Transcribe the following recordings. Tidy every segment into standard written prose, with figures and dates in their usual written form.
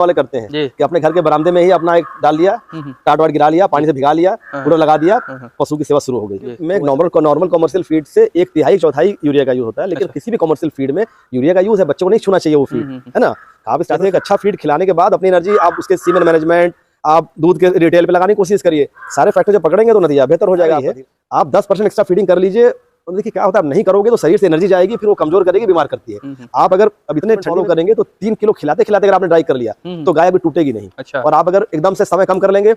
वाले करते हैं कि अपने घर के बरामदे में ही अपना एक डाल लिया, टाट वाट गिरा लिया, पानी से भिगा लिया, पूरा लगा दिया, पशु की सेवा शुरू हो गई। में नॉर्मल कमर्शियल फीड से 1/3 यूरिया का यूज होता है, लेकिन किसी भी कमर्शियल फीड में यूरिया का यूज है, बच्चों को नहीं छूना चाहिए वो फीड, है ना। आप स्टार्टिंग एक अच्छा फीड खिलाने के बाद अपनी एनर्जी आप उसके सीमेंट मैनेजमेंट, आप दूध के रिटेल पे लगाने की कोशिश करिए। सारे फैक्टर जब पकड़ेंगे तो नतीजा बेहतर हो जाएगा। आप 10% एक्स्ट्रा फीडिंग कर लीजिए, और देखिए क्या होता है, आप नहीं करोगे तो शरीर से एनर्जी जाएगी, फिर वो कमजोर करेगी, बीमार करती है। आप अगर अब इतने फॉलो करेंगे तो 3 किलो खिलाते खिलाते अगर आपने ट्राई कर लिया तो गाय अभी टूटेगी नहीं। अच्छा। और आप अगर एकदम से समय कम कर लेंगे,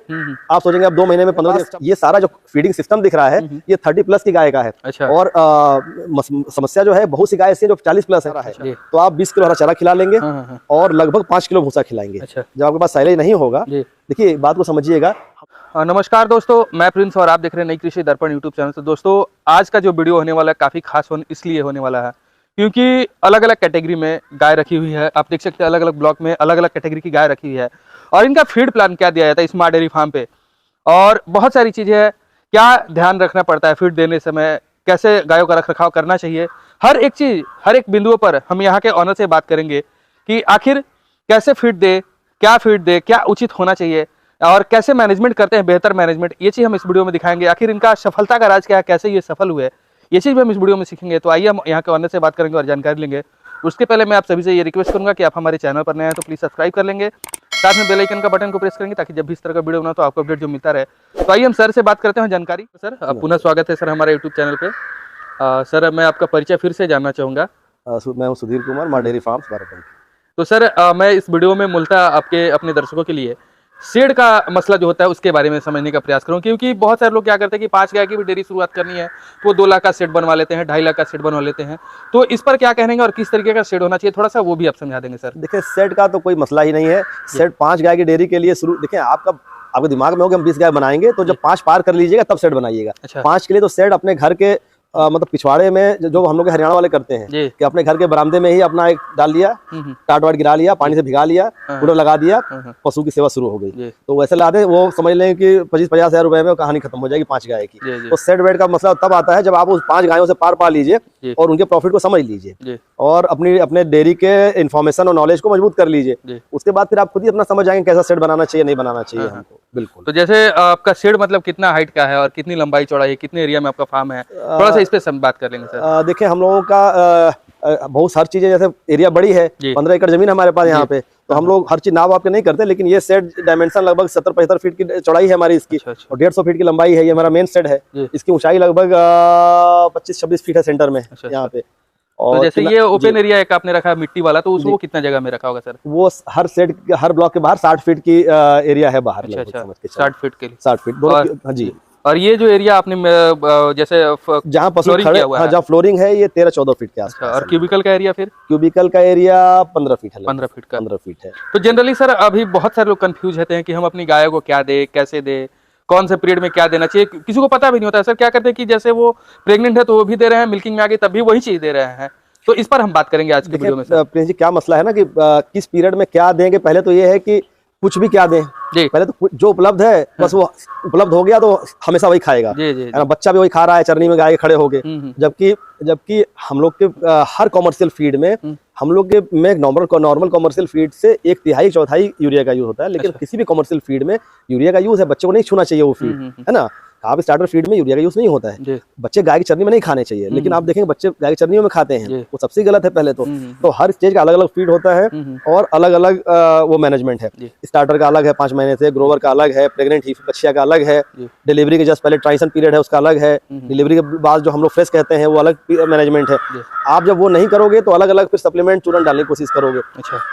आप सोचेंगे अब 2 महीने में 15 दिन, ये सारा जो फीडिंग सिस्टम दिख रहा है ये 30+ की गाय का है। अच्छा। और समस्या जो है, बहुत सी गाय ऐसी है जो 40+ है। तो आप 20 किलो हरा चारा खिला लेंगे और लगभग 5 किलो भूसा खिलाएंगे। जब आपके पास साइलेज नहीं होगा, देखिए बात को समझिएगा। नमस्कार दोस्तों, मैं प्रिंस और आप देख रहे हैं नई कृषि दर्पण यूट्यूब चैनल। तो दोस्तों, आज का जो वीडियो होने वाला है काफ़ी खास इसलिए होने वाला है क्योंकि अलग अलग कैटेगरी में गाय रखी हुई है। आप देख सकते हैं अलग अलग ब्लॉक में अलग अलग कैटेगरी की गाय रखी हुई है और इनका फीड प्लान क्या दिया जाता है स्मार्ट डेयरी फार्म पे, और बहुत सारी चीज़ें हैं। क्या ध्यान रखना पड़ता है फीड देने समय, कैसे गायों का रखरखाव करना चाहिए, हर एक चीज़, हर एक बिंदुओं पर हम यहाँ के ऑनर से बात करेंगे कि आखिर कैसे फीड दे, क्या फीड दे, क्या उचित होना चाहिए और कैसे मैनेजमेंट करते हैं, बेहतर मैनेजमेंट, ये चीज़ हम इस वीडियो में दिखाएंगे। आखिर इनका सफलता का राज क्या है, कैसे ये सफल हुए, ये चीज़ भी हम इस वीडियो में सीखेंगे। तो आइए हम यहाँ के ऑनर से बात करेंगे और जानकारी लेंगे। उसके पहले मैं आप सभी से ये रिक्वेस्ट करूंगा कि आप हमारे चैनल पर नए हैं तो प्लीज़ सब्सक्राइब कर लेंगे, साथ में बेल आइकन का बटन को प्रेस करेंगे ताकि जब भी इस तरह का वीडियो बना तो आपको अपडेट जो मिलता रहे। तो आइए हम सर से बात करते हैं जानकारी। सर पुनः स्वागत है सर हमारे यूट्यूब चैनल पर। सर मैं आपका परिचय फिर से जानना चाहूँगा। मैं हूँ सुधीर कुमार, माँ डेयरी फार्म्स बाराबंकी। तो सर मैं इस वीडियो में मूलतः आपके अपने दर्शकों के लिए शेड का मसला जो होता है उसके बारे में समझने का प्रयास करूं, क्योंकि बहुत सारे लोग क्या करते हैं कि 5 गाय की भी डेयरी शुरुआत करनी है तो वो 2 लाख का सेट बनवा लेते हैं, 2.5 लाख का सेट बनवा लेते हैं। तो इस पर क्या कहेंगे और किस तरीके का शेड होना चाहिए, थोड़ा सा वो भी आप समझा देंगे सर। देखिए सेट का तो कोई मसला ही नहीं है। सेट 5 गाय की डेयरी के लिए शुरू, देखिए आपके दिमाग में होगा हम 20 गाय बनाएंगे तो जब 5 पार कर लीजिएगा तब सेट बनाइएगा। अच्छा। 5 के लिए तो सेट अपने घर के मतलब पिछवाड़े में जो हम लोग हरियाणा वाले करते हैं कि अपने घर के बरामदे में ही अपना एक डाल लिया, टाट वाट गिरा लिया, पानी से भिगा लिया, पूरा लगा दिया, पशु की सेवा शुरू हो गई। तो वैसे ला दे, वो समझ लें कि 25-50 हज़ार रुपए में कहानी खत्म हो जाएगी 5 गाय की। तो सेट वेट का मसला तब आता है जब आप उस 5 गायों से पार पा लीजिए और उनके प्रॉफिट को समझ लीजिए और अपने डेयरी के इन्फॉर्मेशन और नॉलेज को मजबूत कर लीजिए। उसके बाद फिर आप खुद ही अपना समझ जाएंगे कैसा सेट बनाना चाहिए, नहीं बनाना चाहिए हमको। बिल्कुल। तो जैसे आपका शेड मतलब कितना हाइट का है और कितनी लंबाई चौड़ाई है, कितने एरिया में आपका फार्म है, थोड़ा सा इस पे बात कर लेंगे सर। देखिए हम लोगों का बहुत सारी चीजें, जैसे एरिया बड़ी है, 15 एकड़ जमीन हमारे पास यहाँ पे, तो हम लोग हर चीज नाव आपके नहीं करते, लेकिन ये सेट डायमेंशन लगभग 70-75 फीट की चौड़ाई है हमारी इसकी। अच्छा। और 150 फीट की लंबाई है। ये हमारा मेन सेट है, इसकी ऊंचाई लगभग 25-26 फीट है सेंटर में। अच्छा। यहाँ पे। और तो जैसे ये ओपन एरिया एक आपने रखा मिट्टी वाला, तो उसको कितना जगह में रखा होगा सर? वो हर सेट हर ब्लॉक के बाहर 60 फीट की एरिया है बाहर। अच्छा, 60 फीट के लिए 60 फीट दोनों। हाँ जी। और ये जो एरिया आपने जैसे जहाँ पशु खड़े, हाँ, जहाँ फ्लोरिंग है ये 13-14 फीट के आसपास। और क्यूबिकल का एरिया फिर? क्यूबिकल का एरिया 15 फीट है। 15 फीट का। 15 फीट है। तो जनरली सर अभी बहुत सारे लोग कंफ्यूज होते हैं कि हम अपनी गायों को क्या दे, कैसे दे, कौन से पीरियड में क्या देना चाहिए, किसी को पता भी नहीं होता है। सर क्या करते हैं कि जैसे वो प्रेग्नेंट है तो वो भी दे रहे हैं, मिल्किंग में आ गई तब भी वही चीज दे रहे हैं। तो इस पर हम बात करेंगे आज के वीडियो में सर। प्रिंस जी क्या मसला है ना कि किस पीरियड में क्या देंगे। पहले तो ये है कि कुछ भी क्या दें, पहले तो जो उपलब्ध है बस वो उपलब्ध हो गया तो हमेशा वही खाएगा। बच्चा भी वही खा रहा है, चरनी में गाय खड़े हो गए। जबकि हम लोग के हर कॉमर्शियल फीड में हम लोग के में नॉर्मल कॉमर्शियल फीड से 1/3 यूरिया का यूज होता है, लेकिन किसी भी कॉमर्शियल फीड में यूरिया का यूज है, बच्चों को नहीं छूना चाहिए वो फीड, है ना। आप स्टार्टर फीड में यूरिया का यूज नहीं होता है। बच्चे गाय की चरनी में नहीं खाने चाहिए, लेकिन आप देखेंगे बच्चे गाय की चरनियों में खाते हैं, वो सबसे गलत है। पहले तो हर स्टेज का अलग अलग फीड होता है और अलग अलग वो मैनेजमेंट है। स्टार्टर का अलग है 5 महीने से, ग्रोवर का अलग है, प्रेग्नेंट ही बच्चिया का अलग है, डिलीवरी के जस्ट पहले ट्रांजिशन पीरियड है उसका अलग है, डिलीवरी के बाद जो हम लोग फ्रेश कहते हैं वो अलग मैनेजमेंट है। आप जब वो नहीं करोगे तो अलग अलग फिर सप्लीमेंट चूरन डालने की कोशिश करोगे।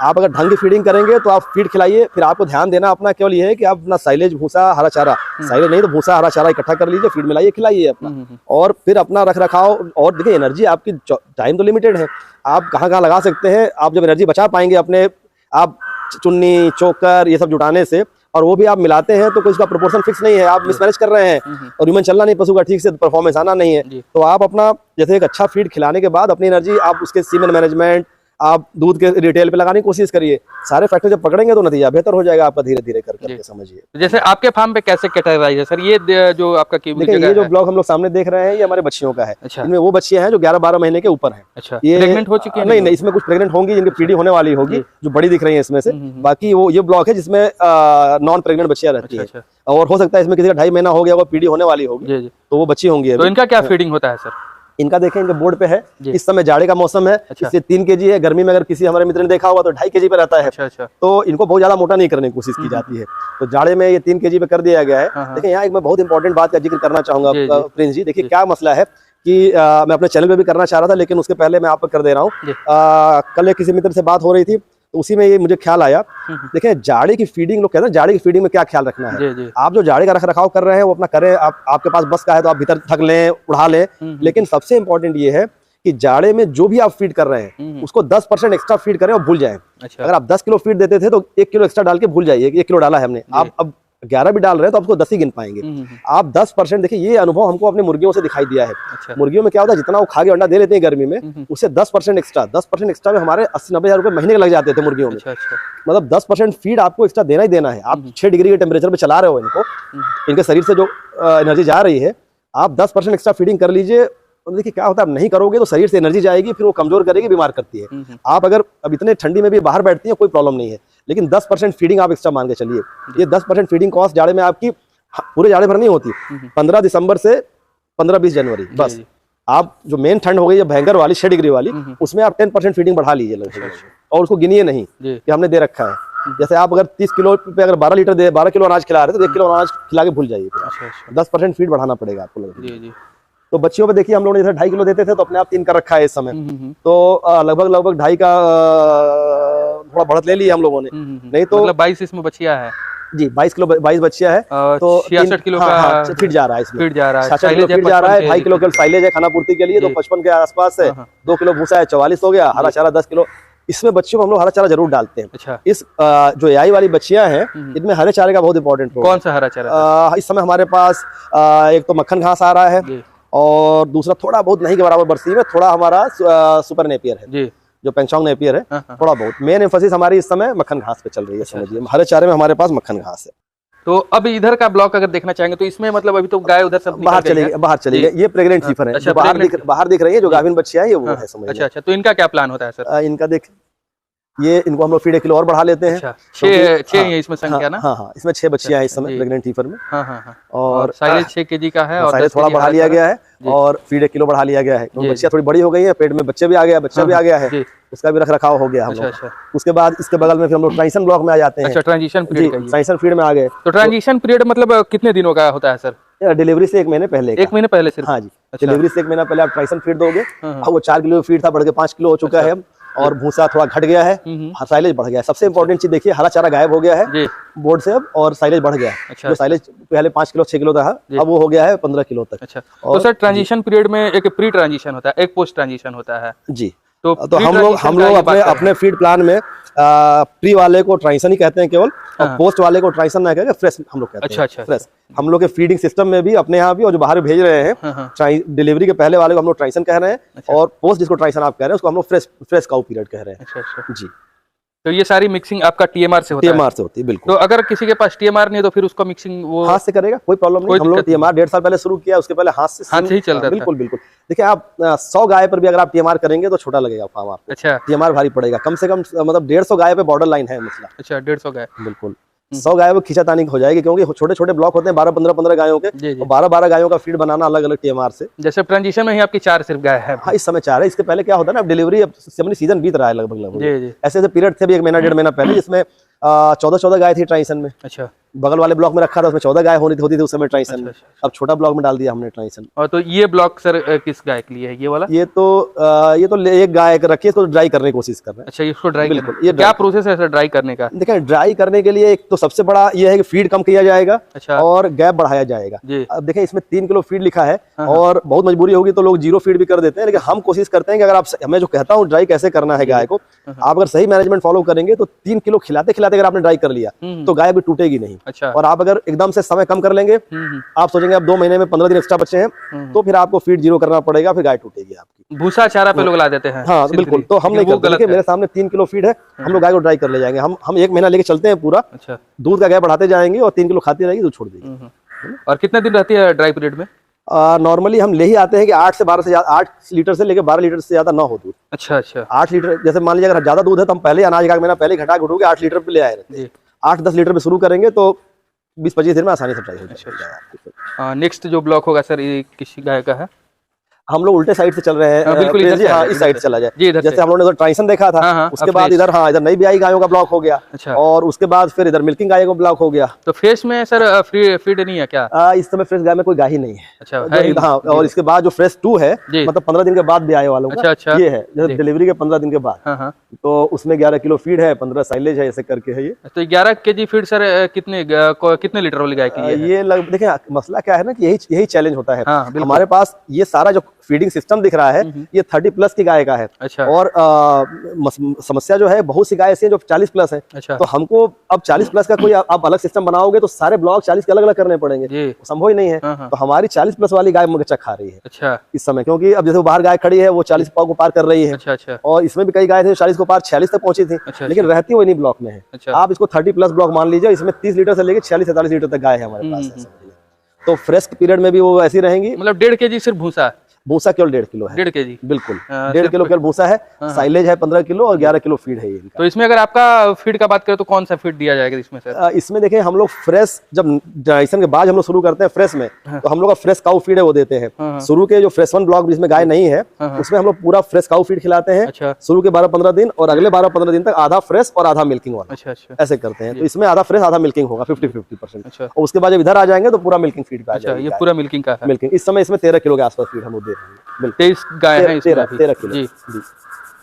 आप अगर ढंग की फीडिंग करेंगे तो आप फीड खिलाइए, फिर आपको ध्यान देना अपना केवल ये है कि आप अपना साइलेज, भूसा, हरा चारा, साइलेज नहीं तो भूसा, हरा चारा इकट्ठा कर लीजिए, फीड मिलाइए, खिलाइए अपना, और फिर अपना रख रखाव। और देखिए एनर्जी आपकी टाइम तो लिमिटेड है, आप कहाँ लगा सकते हैं। आप जब एनर्जी बचा पाएंगे अपने आप चुन्नी, चोकर ये सब जुटाने से, और वो भी आप मिलाते हैं तो कोई उसका प्रोपोर्शन फिक्स नहीं है, आप मिसमैनेज कर रहे हैं और ह्यूमन चलना नहीं, पशु का ठीक से परफॉर्मेंस आना नहीं है। तो आप अपना जैसे एक अच्छा फीड खिलाने के बाद अपनी एनर्जी आप उसके सीमेंट मैनेजमेंट, आप दूध के रिटेल पे लगाने की कोशिश करिए। सारे फैक्टर जब पकड़ेंगे तो नतीजा बेहतर हो जाएगा आपका, धीरे धीरे करके समझिए। जैसे आपके फार्म पे कैसे कैटेगराइज है सर, ये जो आपका देखिए ये जो ब्लॉक हम लोग सामने देख रहे हैं ये हमारे बच्चियों का है। अच्छा। इनमें वो बच्चियां हैं जो 11-12 महीने के ऊपर हैं। अच्छा। ये प्रेग्नेंट हो चुकी है? नहीं, इसमें कुछ प्रेग्नेंट होंगी जिनकी पीढ़ी होने वाली होगी, जो बड़ी दिख रही है इसमें से। बाकी वो ये ब्लॉक है जिसमें नॉन प्रेग्नेंट बच्चियां रहती है, और हो सकता है इसमें किसी का 2.5 महीना हो गया, वो पीढ़ी होने वाली होगी, तो वो बच्ची होंगी। तो इनका क्या फीडिंग होता है सर? इनका देखें, इनके बोर्ड पे है, इस समय जाड़े का मौसम है, इसलिए 3 kg है। गर्मी में अगर किसी हमारे मित्र ने देखा होगा तो 2.5 kg पे रहता है। अच्छा। तो इनको बहुत ज्यादा मोटा नहीं करने की कोशिश की जाती है, तो जाड़े में ये 3 kg पे कर दिया गया है। देखिए यहाँ एक मैं बहुत इंपॉर्टेंट बात का जिक्र करना चाहूंगा प्रिंस जी। देखिए क्या मसला है कि मैं अपने चैनल पे भी करना चाह रहा था, लेकिन उसके पहले मैं आप पर कर दे रहा हूँ। कल एक किसी मित्र से बात हो रही थी, तो उसी में ये मुझे ख्याल आया। देखिए जाड़े की फीडिंग, लोग कहते हैं जाड़े की फीडिंग में क्या ख्याल रखना है। आप जो जाड़े का रख रखाव कर रहे हैं वो अपना करें, आपके पास बस का है तो आप भीतर ढक लें, उड़ा लें, लेकिन सबसे इंपॉर्टेंट ये है कि जाड़े में जो भी आप फीड कर रहे हैं उसको 10% एक्स्ट्रा फीड करें और भूल जाएं। अच्छा। अगर आप 10 किलो फीड देते थे तो 1 किलो एक्स्ट्रा डाल के भूल जाइए, 1 किलो डाला है हमने, आप अब 11 भी डाल रहे हैं तो आपको 10 ही गिन पाएंगे। आप 10%, देखिए ये अनुभव हमको अपने मुर्गियों से दिखाई दिया है। अच्छा। मुर्गियों में क्या होता है, जितना वो खा के अंडा दे लेते हैं गर्मी में, उससे 10% एक्स्ट्रा में हमारे 80-90 हजार रुपए महीने के लग जाते थे मुर्गियों में। मतलब 10% फीड आपको एक्स्ट्रा देना ही देना है। आप 6 डिग्री के टेम्परेचर पे चला रहे हो इनको, इनके शरीर से जो एनर्जी जा रही है, आप 10% एक्स्ट्रा फीडिंग कर लीजिए। देखिए क्या होता है, आप नहीं करोगे तो शरीर से एनर्जी जाएगी, फिर वो कमजोर करेगी, बीमार करती है। आप अगर अब इतने ठंडी में भी बाहर बैठती हैं कोई प्रॉब्लम नहीं है, लेकिन 10% फीडिंग आप एक्स्ट्रा मान के चलिए। ये 10% फीडिंग कॉस्ट जाड़े में आपकी पूरे जाड़े भर नहीं होती, 15 दिसंबर से 15-20 जनवरी बस। आप जो मेन ठंड हो गई है भयंकर वाली 6 डिग्री वाली, उसमें आप 10% फीडिंग बढ़ा लीजिए लगभग, और उसको गिनिए नहीं कि हमने दे रखा है। जैसे आप अगर 30 किलो पे अगर 12 लीटर दे, 12 किलो अनाज खिला रहे थे तो 1 किलो अनाज खिला के भूल जाइए। 10% फीड बढ़ाना पड़ेगा आपको लगभग। तो बच्चियों पे देखिए हम लोग जैसे 2.5 किलो देते थे तो अपने आप 3 का रखा है इस समय, तो लगभग 2.5 का थोड़ा बढ़त ले लिया हम लोगों ने। नहीं तो मतलब 22 इसमें बच्चियां है जी, 22 बच्चियां है, तो 66 किलो का फीड जा रहा है, इसमें फीड जा रहा है, 66 किलो फीड जा रहा है। 2.5 किलो का साइलेज है खाना पूर्ति के लिए, तो 55 के आसपास है। 2 किलो भूसा है, 44 हो गया। हरा चारा 10 किलो। इसमें बच्चियों को हम लोग हरा चारा जरूर डालते हैं। अच्छा। इस जो एआई वाली बच्चियां हैं इनमें हरे चारे का बहुत इंपॉर्टेंट रोल। कौन सा हरा चारा? इस समय हमारे पास एक तो मक्खन घास आ रहा है, और दूसरा थोड़ा बहुत नहीं के बराबर बरसी में थोड़ा हमारा सुपर नेपियर है जी, जो पेंचोंग नेपियर है। थोड़ा बहुत मेन एम्फोसिस हमारी इस समय मक्खन घास पे चल रही है, समझिए। हरे चारे में हमारे पास मक्खन घास है। तो अब इधर का ब्लॉक अगर देखना चाहेंगे तो इसमें मतलब अभी तो गाय उधर सब बाहर चली गई। ये प्रेग्नेंट हीफर है। अच्छा, बाहर दिख रही है, जो गाभिन बच्चियां हैं, ये वो है, समझिए। अच्छा। तो इनका क्या प्लान होता है सर? इनका देख, ये इनको हम लोग फीड 1 किलो और बढ़ा लेते हैं। अच्छा, 6 है इसमें संख्या ना? हाँ, इसमें 6 बच्चियां हैं इस समय प्रेग्नेंट हीफर में। और साइलेज 6 kg का है, और साइलेज थोड़ा बढ़ा लिया गया है, और फीड 1 किलो बढ़ा लिया गया है, क्योंकि बच्चियां थोड़ी बड़ी हो गई है, पेट में बच्चा भी आ गया है, उसका भी रख रखाव हो गया हम लोग। उसके बाद इसके बगल में फिर हम लोग ट्रांजिशन ब्लॉक में आ जाते हैं। अच्छा, ट्रांजिशन पीरियड, ट्रांजिशन फीड में आ गए। तो ट्रांजिशन पीरियड मतलब कितने दिनों का होता है सर? डिलीवरी से 1 महीने पहले। 1 महीने पहले सिर्फ? हाँ जी, डिलीवरी से 1 महीना पहले आप ट्रांजिशन फीड दोगे। वो 4 किलो फीड था, बढ़ के 5 किलो हो चुका है, और भूसा थोड़ा घट गया है, साइलेज बढ़ गया है। सबसे इंपॉर्टेंट चीज देखिए, हरा चारा गायब हो गया है बोर्ड से अब, और साइलेज बढ़ गया है। अच्छा। जो साइलेज पहले 5 किलो 6 किलो था, अब वो हो गया है 15 किलो तक। अच्छा। तो सर ट्रांजिशन पीरियड में एक प्री ट्रांजिशन होता है, एक पोस्ट ट्रांजिशन होता है जी। तो हम लोग अपने फीड प्लान में प्री वाले को ट्रांजिशन ही कहते हैं केवल, और पोस्ट वाले को ट्रांजिशन ना कहकर फ्रेश हम लोग कहते हैं। अच्छा। फ्रेश हम लोग के फीडिंग सिस्टम में भी अपने यहाँ भी, और जो बाहर भेज रहे हैं डिलीवरी के पहले वाले को हम लोग ट्रांजिशन कह रहे हैं, और पोस्ट जिसको ट्रांजिशन आप कह रहे हैं उसको हम लोग फ्रेश काउ पीरियड कह रहे हैं। अच्छा जी। तो ये सारी मिक्सिंग आपका टीएमआर से होता है? टीएमआर से होती है, बिल्कुल। तो अगर किसी के पास टीएमआर नहीं है तो फिर उसको मिक्सिंग वो हाथ से करेगा, कोई प्रॉब्लम नहीं। हम लोग टीएमआर 1.5 साल पहले शुरू किया, उसके पहले हाथ से ही चलता था। बिल्कुल। देखिए आप 100 गाय पर भी अगर आप टीएमआर करेंगे तो छोटा लगेगा फार्म आपको। अच्छा। टीएमआर भारी पड़ेगा, कम से कम मतलब 150 गाय पे बॉर्डर लाइन है मसला। अच्छा, 150 गाय, बिल्कुल। 100 गायों में खींचातानी हो जाएगी, क्योंकि छोटे छोटे ब्लॉक होते हैं 12-15 गायों के, और 12 गायों का फीड बनाना अलग अलग टीएमआर से। जैसे ट्रांजिशन में ही आपकी 4 सिर्फ गाय है? हाँ, इस समय 4 है। इसके पहले क्या होता है ना, अब डिलीवरी अब सीजन बीत रहा है लगभग। ऐसे पीरियड थे भी 1 महीना 1.5 महीना पहले, जिसमें 14 गाय थी ट्रांजिशन में। अच्छा। बगल वाले ब्लॉक में रखा था, उसमें 14 गाय होती थी उस समय ट्रांजिशन में। अब छोटा ब्लॉक में डाल दिया हमने ट्रांजिशन। और तो ये ब्लॉक सर किस गाय के लिए है, ये वाला? ये तो एक गाय रखी है, इसको ड्राई करने की कोशिश कर रहे हैं। अच्छा, इसको ड्राई, बिल्कुल। ये क्या प्रोसेस है सर ड्राई करने का? देखिए, ड्राई करने के लिए एक तो सबसे बड़ा ये है कि फीड कम किया जाएगा। अच्छा। और गैप बढ़ाया जाएगा। अब देखिए इसमें 3 किलो फीड लिखा है, और बहुत मजबूरी होगी तो लोग 0 फीड भी कर देते हैं, लेकिन हम कोशिश करते हैं कि अगर आप, मैं जो कहता हूँ ड्राई कैसे करना है गाय को, आप अगर सही मैनेजमेंट फॉलो करेंगे तो 3 किलो खिलाते आते अगर आपने ड्राई कर लिया तो गाय भी टूटेगी नहीं। अच्छा। और आप अगर एकदम से समय कम कर लेंगे, आप सोचेंगे अब 2 महीने में 15 दिन एक्स्ट्रा बचे हैं, तो फिर आपको फीड 0 करना पड़ेगा, फिर गाय टूटेगी आपकी। भूसा चारा पे लोग ला देते हैं। हाँ बिल्कुल, तो हम नहीं करते। मेरे सामने 3 किलो फीड है, हम लोग गाय को ड्राई कर ले जाएंगे। हम 1 महीना लेके चलते हैं पूरा। अच्छा। दूध का गाय बढ़ाते जाएंगे और 3 किलो खाती रहेगी, दूध छोड़ देगी। और कितने दिन रहती है ड्राई पीरियड में? नॉर्मली हम ले ही आते हैं कि 8 से 12 से 8 लीटर से लेके 12 लीटर से ज्यादा ना हो दूध। अच्छा अच्छा। 8 लीटर, जैसे मान लीजिए अगर ज्यादा दूध है तो हम पहले अनाज का महीना पहले घटा घटू के 8 लीटर पे ले आए रहते हैं। 8-10 लीटर पे शुरू करेंगे तो 20-25 दिन में आसानी से ड्राई हो जाएगा। नेक्स्ट जो ब्लॉक होगा सर, ये किसी गाय का है? हम लोग उल्टे साइड से चल रहे हैं। बिल्कुल इस साइड से चला जाए। जैसे हम लोगों ने ट्रांजिशन देखा था, उसके बाद इधर इधर नई ब्याई गायों का ब्लॉक हो गया। अच्छा। और उसके बाद फिर इधर मिल्किंग गायों का ब्लॉक हो गया। तो फ्रेश में सर फीड नहीं है क्या? इस समय फ्रेश गाय में कोई गाय ही नहीं है। अच्छा। हाँ, और इसके बाद जो फ्रेश 2 है, मतलब 15 दिन के बाद ब्याई वालों का। अच्छा। ये है जैसे डिलीवरी के 15 दिन के बाद, तो उसमें 11 किलो फीड है, 15 साइलेज है, ऐसे करके है ये। तो 11 kg फीड सर कितने लीटर वाली गाय की है? ये देखिए मसला क्या है ना कि यही चैलेंज होता है। हमारे पास ये सारा जो फीडिंग सिस्टम दिख रहा है, ये 30+ की गाय का है। अच्छा। और समस्या जो है, बहुत सी गाय ऐसी हैं जो 40+ है। अच्छा। तो हमको अब 40+ का कोई आप अलग सिस्टम बनाओगे तो सारे ब्लॉक 40 के अलग अलग करने पड़ेंगे, संभव ही नहीं है। तो हमारी 40+ वाली गाय मगचा खा रही है। अच्छा। इस समय, क्योंकि अब जैसे वो बाहर गाय खड़ी है, वो 40 पाव को पार कर रही है। अच्छा। और इसमें भी कई गाय थी 40 को पार 46 तक पहुंची थी। लेकिन रहती वो इन्हीं ब्लॉक में है। आप इसको 30+ ब्लॉक मान लीजिए, इसमें 30 लीटर से लेकर 46-47 लीटर तक गाय है हमारे पास। तो फ्रेश पीरियड में भी वो ऐसी रहेंगी। मतलब 1.5 kg सिर्फ भूसा केवल 1.5 किलो है। 1.5 kg बिल्कुल 1.5 किलो केवल भूसा है। साइलेज है 15 किलो और 11 किलो फीड है इनका। तो इसमें अगर आपका फीड का बात करें तो कौन सा फीड दिया जाएगा इसमें सर? इसमें देखें, हम लोग फ्रेश, जब जनरेशन के बाद हम लोग शुरू करते हैं फ्रेश में, तो हम लोग का फ्रेश काऊ फीड है वो देते हैं। शुरू के जो फ्रेश 1 ब्लॉक जिसमें गाय नहीं है, उसमें हम लोग पूरा फ्रेश काऊ फीड खिलाते हैं शुरू के 12-15 दिन, और अगले 12-15 दिन तक आधा फ्रेश और आधा मिल्किंग वाला। ऐसे करते हैं। तो इसमें आधा फ्रेश आधा मिल्किंग होगा, 50-50%। और उसके बाद जब इधर आ जाएंगे तो पूरा मिल्किंग फीड का आ जाएगा। ये पूरा मिल्किंग का है। मिल्किंग इस समय इसमें 13 किलो के आसपास फीड हम लोग दे रहे हैं। 23 गाय है इसमें। 13 किलो जी।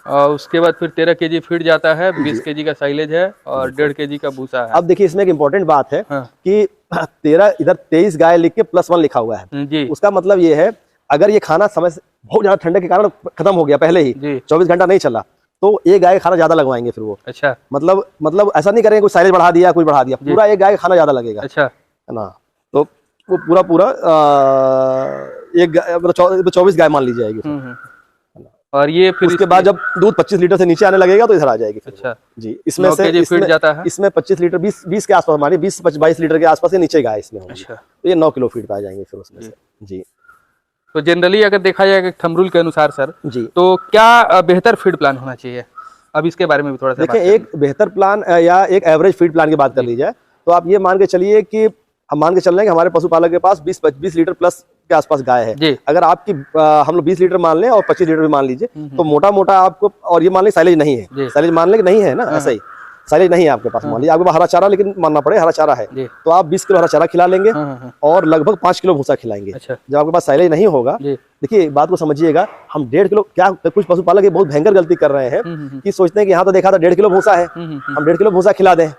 और उसके बाद फिर 13 kg फीड जाता है, 20 kg का साइलेज है और 1.5 kg का भूसा है। अब देखिए, इसमें एक इम्पोर्टेंट बात है कि 13 इधर 23 गाय लिख के +1 लिखा हुआ है जी। उसका मतलब ये है, अगर ये खाना समय से बहुत ज्यादा ठंडे के कारण खत्म हो गया पहले ही, 24 घंटा नहीं चला, तो एक गाय का खाना ज्यादा लगवाएंगे फिर वो। अच्छा। मतलब ऐसा नहीं करेंगे कुछ साइलेज बढ़ा दिया, कुछ बढ़ा दिया, पूरा एक गाय का खाना ज्यादा लगेगा। अच्छा, है ना। तो वो पूरा एक 24 गाय मान ली जाएगी। और ये फिर उसके बाद जब दूध 25 लीटर से नीचे आने लगेगा तो इधर आ जाएगी। अच्छा जी। इसमें से फीड जाता है। इसमें 25 लीटर 20 के आसपास, हमारी 20-22 लीटर के आसपास से नीचे गाय इसमें होगी। अच्छा। तो ये 9 किलो फीड आ जाएंगे फिर उसमें से जी। तो जनरली अगर देखा जाए थंब रूल के अनुसार सर जी, तो क्या बेहतर फीड प्लान होना चाहिए? अब इसके बारे में भी थोड़ा सा देखिए, एक बेहतर प्लान या एक एवरेज फीड प्लान की बात कर ली जाए तो आप ये मान के चलिए कि हम मान के चल रहे हैं कि हमारे पशुपालक के पास 20 लीटर प्लस के आसपास गाय है। अगर आपकी हम लोग 20 लीटर मान लें और 25 लीटर भी मान लीजिए, तो मोटा मोटा आपको, और ये मान लें साइलेज नहीं है, साइलेज मान लें कि नहीं है ना, ऐसा ही साइलेज नहीं है आपके पास, मान लीजिए आपके पास हरा चारा, लेकिन मानना पड़े हरा चारा है, तो आप 20 किलो हरा चारा खिला लेंगे और लगभग 5 किलो भूसा खिलाएंगे। जब आपके पास साइलेज नहीं होगा, देखिए बात को समझिएगा, हम 1.5 किलो, क्या कुछ पशुपालक ये बहुत भयंकर गलती कर रहे हैं कि सोचते हैं कि यहाँ तो देखा था 1.5 किलो भूसा है, हम 1.5 किलो भूसा खिला दें।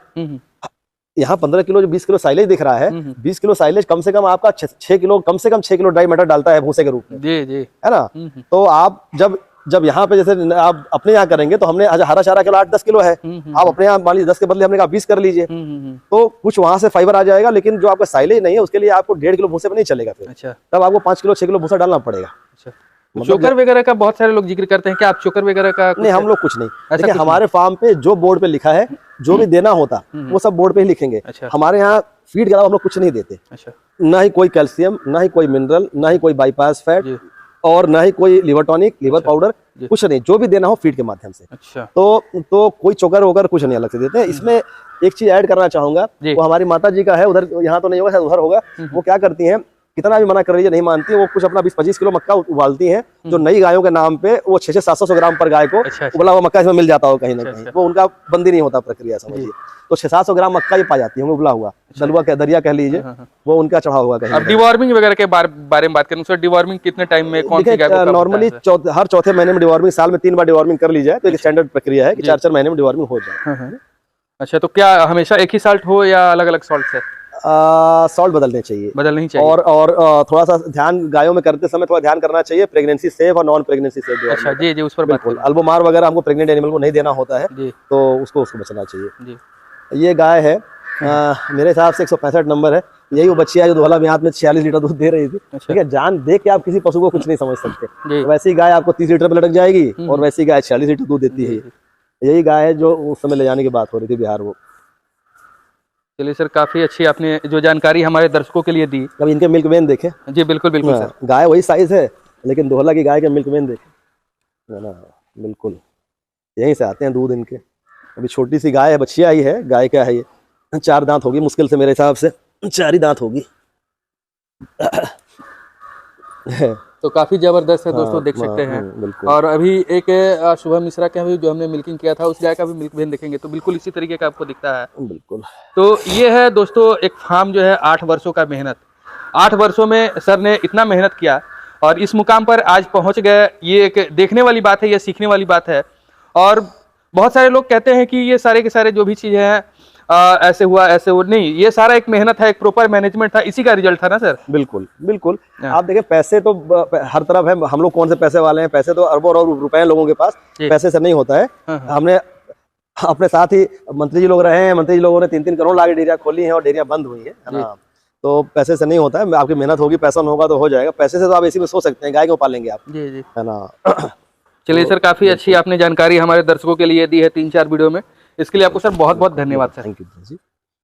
यहाँ 15 किलो जो 20 किलो साइलेज दिख रहा है, 20 किलो साइलेज कम से कम आपका 6 किलो, कम से कम 6 किलो ड्राई मैटर डालता है भूसे के रूप में, है ना। तो आप जब यहाँ पे जैसे आप अपने यहाँ करेंगे तो हमने हरा चारा किलो 8-10 किलो है, आप अपने यहाँ मान लीजिए 10 के बदले हमने कहा 20 कर लीजिए, तो कुछ वहां से फाइबर आ जाएगा, लेकिन जो आपका साइलेज नहीं है उसके लिए आपको 1.5 किलो भूसे में नहीं चलेगा फिर। अच्छा। तब आपको 5 किलो 6 किलो भूसा डालना पड़ेगा। चोकर वगैरह का बहुत सारे लोग जिक्र करते हैं, क्या आप चोकर वगैरह का? नहीं, हम लोग कुछ नहीं। देखिए, हमारे फार्म पे जो बोर्ड पे लिखा है, जो भी देना होता वो सब बोर्ड पे ही लिखेंगे। अच्छा। हमारे यहाँ फीड के अलावा हम लोग कुछ नहीं देते। अच्छा। ना ही कोई कैल्शियम, ना ही कोई मिनरल, ना ही कोई बाईपास फैट, और ना ही कोई लिवर टॉनिक, लिवर पाउडर, कुछ नहीं। जो भी देना हो फीड के माध्यम से। अच्छा। तो कोई चोकर वोकर कुछ नहीं अलग से देते हैं। इसमें एक चीज ऐड करना चाहूंगा, वो हमारी माता जी का है, उधर यहाँ तो नहीं होगा, उधर होगा। वो क्या करती है, कितना भी मना कर लीजिए नहीं मानती, वो कुछ अपना 20-25 किलो मक्का उबालती हैं, जो नई गायों के नाम पे वो 600-700 ग्राम पर गाय को उबला हुआ मक्का इसमें मिल जाता हो कहीं ना कहीं, वो उनका बंदी नहीं होता प्रक्रिया, समझिए। तो 600-700 ग्राम मक्का ये पा जाती है उबला हुआ, दलुआ दरिया कह लीजिए, वो उनका चढ़ा हुआ कहीं। अब डिवॉर्मिंग वगैरह के बारे में बात करें, सर डिवॉर्मिंग कितने टाइम में, कौन सी गाय को? नॉर्मली हर चौथे महीने में डिवॉर्मिंग, साल में 3 बार डिवॉर्मिंग कर ली जाए तो एक स्टैंडर्ड प्रक्रिया है कि 4-4 महीने में डिवॉर्मिंग हो जाए। अच्छा, तो क्या हमेशा एक ही साल्ट हो या अलग अलग सॉल्ट है? सॉल्ट बदलने चाहिए, चाहिए। और थोड़ा सा ध्यान गायों में करते समय थोड़ा ध्यान करना चाहिए, प्रेगनेंसी सेफ और नॉन प्रेगनेंसी सेफ। अच्छा जी, उस पर बिल्कुल। अल्बोमार वगैरह हमको प्रेग्नेंट एनिमल को नहीं देना होता है, तो उसको बचना चाहिए जी। ये गाय है मेरे हिसाब से 165 नंबर है। यही वो बच्ची है जो दोहला ब्यात में 46 लीटर दूध दे रही थी। ठीक है, जान देख के आप किसी पशु को कुछ नहीं समझ सकते। तो वैसी गाय आपको 30 लीटर पे लटक जाएगी और वैसी गाय 46 लीटर दूध देती है। यही गाय है जो उस समय ले जाने की बात हो रही थी बिहार। वो चलिए सर, काफी अच्छी आपने जो जानकारी हमारे दर्शकों के लिए दी। अब इनके मिल्क वेन देखे। जी बिल्कुल बिल्कुल सर, गाय वही साइज है लेकिन दोहला की गाय के मिल्क वेन देखे है ना, बिल्कुल यहीं से आते हैं दूध इनके। अभी छोटी सी गाय है, बच्ची आई है। गाय क्या है ये, 4 दांत होगी मुश्किल से, मेरे हिसाब से 4 ही दांत होगी। तो काफी जबरदस्त है दोस्तों, देख सकते हैं। और अभी एक शुभम मिश्रा के भी जो हमने मिल्किंग किया था उस गाय का भी मिल्क वेन देखेंगे तो बिल्कुल इसी तरीके का आपको दिखता है। बिल्कुल। तो ये है दोस्तों एक फार्म जो है 8 वर्षों का मेहनत। 8 वर्षों में सर ने इतना मेहनत किया और इस मुकाम पर आज पहुंच गए। ये एक देखने वाली बात है, ये सीखने वाली बात है। और बहुत सारे लोग कहते हैं कि ये सारे के सारे जो भी चीजें हैं ऐसे हुआ ऐसे वो नहीं, ये सारा एक मेहनत है, एक प्रॉपर मैनेजमेंट था, इसी का रिजल्ट था ना सर। बिल्कुल बिल्कुल। आप देखें पैसे तो हर तरफ है, हम लोग कौन से पैसे वाले हैं, पैसे तो अरबों और रुपए हैं लोगों के पास, पैसे से नहीं होता है। हमने अपने साथ ही मंत्री जी लोग रहे हैं, मंत्री जी लोगों ने 3-3 करोड़ लाके डेयरियां खोली हैं और डेयरियां बंद हुई है ना। तो पैसे से नहीं होता है, आपकी मेहनत होगी, पैसा होगा तो हो जाएगा। पैसे से तो आप इसी में सोच सकते हैं गाय क्यों पालेंगे आप, जी जी है ना। चलिए सर, काफी अच्छी आपने जानकारी हमारे दर्शकों के लिए दी है 3-4 वीडियो में। इसके लिए आपको सर बहुत बहुत धन्यवाद सर। Thank you ji.